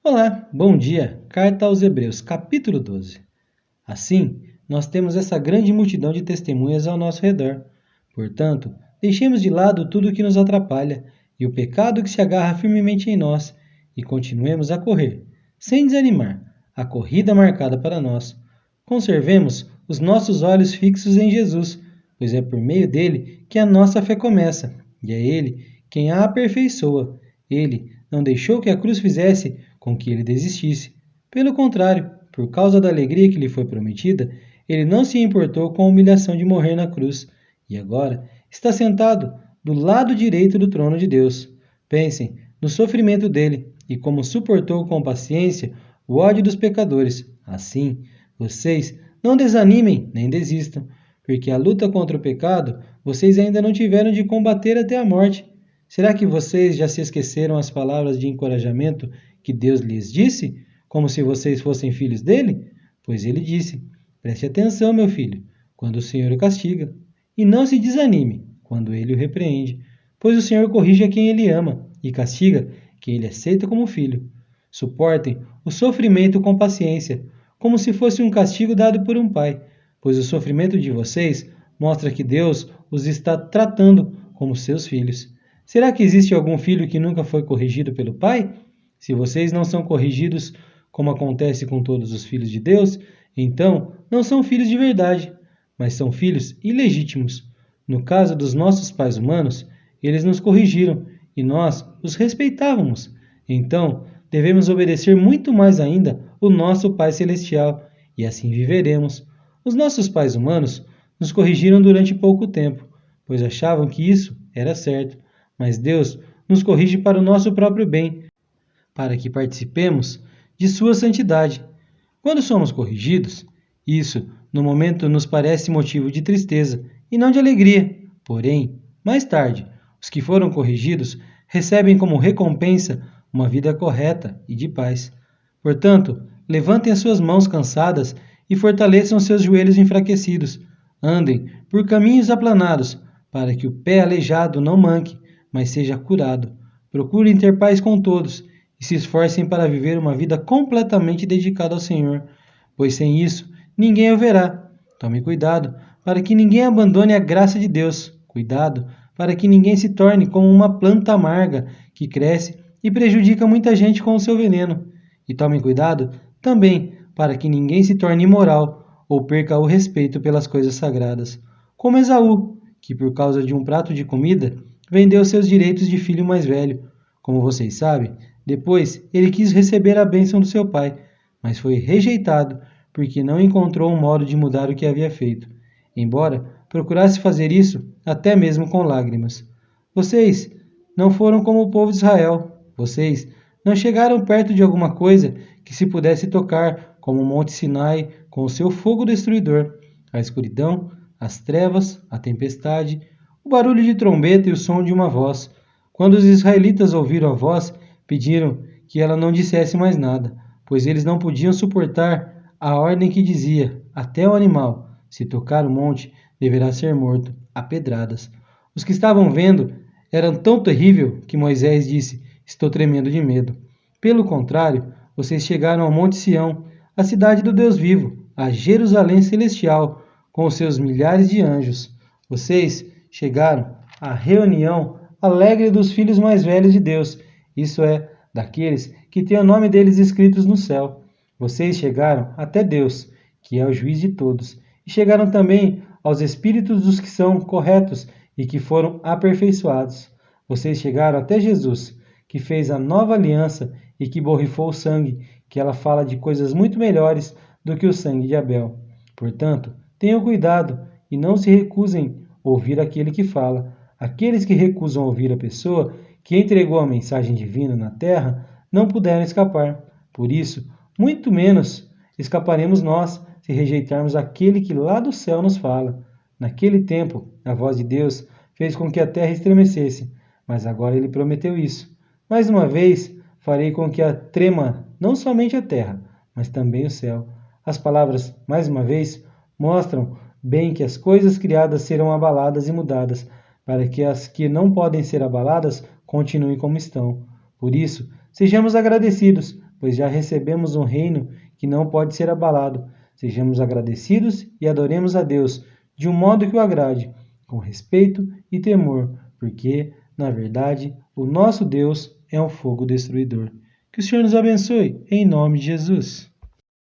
Olá, bom dia. Carta aos Hebreus, capítulo 12. Assim, nós temos essa grande multidão de testemunhas ao nosso redor. Portanto, deixemos de lado tudo o que nos atrapalha e o pecado que se agarra firmemente em nós e continuemos a correr, sem desanimar, a corrida marcada para nós. Conservemos os nossos olhos fixos em Jesus, pois é por meio dele que a nossa fé começa, e é ele quem a aperfeiçoa. Ele não deixou que a cruz fizesse com que ele desistisse. Pelo contrário, por causa da alegria que lhe foi prometida, ele não se importou com a humilhação de morrer na cruz, e agora está sentado do lado direito do trono de Deus. Pensem no sofrimento dele e como suportou com paciência o ódio dos pecadores. Assim, vocês não desanimem nem desistam, porque a luta contra o pecado vocês ainda não tiveram de combater até a morte. Será que vocês já se esqueceram as palavras de encorajamento que Deus lhes disse, como se vocês fossem filhos dele? Pois ele disse: Preste atenção, meu filho, quando o Senhor o castiga, e não se desanime quando ele o repreende, pois o Senhor corrige a quem ele ama e castiga quem ele aceita como filho. Suportem o sofrimento com paciência, como se fosse um castigo dado por um pai, pois o sofrimento de vocês mostra que Deus os está tratando como seus filhos. Será que existe algum filho que nunca foi corrigido pelo pai? Se vocês não são corrigidos, como acontece com todos os filhos de Deus, então não são filhos de verdade, mas são filhos ilegítimos. No caso dos nossos pais humanos, eles nos corrigiram e nós os respeitávamos. Então, devemos obedecer muito mais ainda o nosso Pai Celestial, e assim viveremos. Os nossos pais humanos nos corrigiram durante pouco tempo, pois achavam que isso era certo, mas Deus nos corrige para o nosso próprio bem, para que participemos de sua santidade. Quando somos corrigidos, isso no momento nos parece motivo de tristeza e não de alegria. Porém, mais tarde, os que foram corrigidos recebem como recompensa uma vida correta e de paz. Portanto, levantem as suas mãos cansadas e fortaleçam seus joelhos enfraquecidos. Andem por caminhos aplanados, para que o pé aleijado não manque, mas seja curado. Procurem ter paz com todos e se esforcem para viver uma vida completamente dedicada ao Senhor, pois sem isso ninguém o verá. Tome cuidado para que ninguém abandone a graça de Deus. Cuidado para que ninguém se torne como uma planta amarga que cresce e prejudica muita gente com o seu veneno. E tome cuidado também para que ninguém se torne imoral ou perca o respeito pelas coisas sagradas, como Esaú, que por causa de um prato de comida vendeu seus direitos de filho mais velho. Como vocês sabem, depois ele quis receber a bênção do seu pai, mas foi rejeitado porque não encontrou um modo de mudar o que havia feito, embora procurasse fazer isso até mesmo com lágrimas. Vocês não foram como o povo de Israel. Vocês não chegaram perto de alguma coisa que se pudesse tocar, como o Monte Sinai com o seu fogo destruidor, a escuridão, as trevas, a tempestade, o barulho de trombeta e o som de uma voz. Quando os israelitas ouviram a voz, pediram que ela não dissesse mais nada, pois eles não podiam suportar a ordem que dizia: até o animal, se tocar o monte, deverá ser morto a pedradas. Os que estavam vendo eram tão terrível que Moisés disse: estou tremendo de medo. Pelo contrário, vocês chegaram ao Monte Sião, a cidade do Deus vivo, a Jerusalém celestial, com os seus milhares de anjos. Vocês chegaram à reunião alegre dos filhos mais velhos de Deus, isso é, daqueles que têm o nome deles escritos no céu. Vocês chegaram até Deus, que é o juiz de todos, e chegaram também aos espíritos dos que são corretos e que foram aperfeiçoados. Vocês chegaram até Jesus, que fez a nova aliança e que borrifou o sangue, que ela fala de coisas muito melhores do que o sangue de Abel. Portanto, tenham cuidado e não se recusem a ouvir aquele que fala. Aqueles que recusam ouvir a pessoa que entregou a mensagem divina na terra não puderam escapar. Por isso, muito menos escaparemos nós se rejeitarmos aquele que lá do céu nos fala. Naquele tempo, a voz de Deus fez com que a terra estremecesse, mas agora ele prometeu isso. Mais uma vez, farei com que a trema não somente a terra, mas também o céu. As palavras, mais uma vez, mostram bem que as coisas criadas serão abaladas e mudadas, para que as que não podem ser abaladas continuem como estão. Por isso, sejamos agradecidos, pois já recebemos um reino que não pode ser abalado. Sejamos agradecidos e adoremos a Deus de um modo que o agrade, com respeito e temor, porque, na verdade, o nosso Deus é um fogo destruidor. Que o Senhor nos abençoe, em nome de Jesus.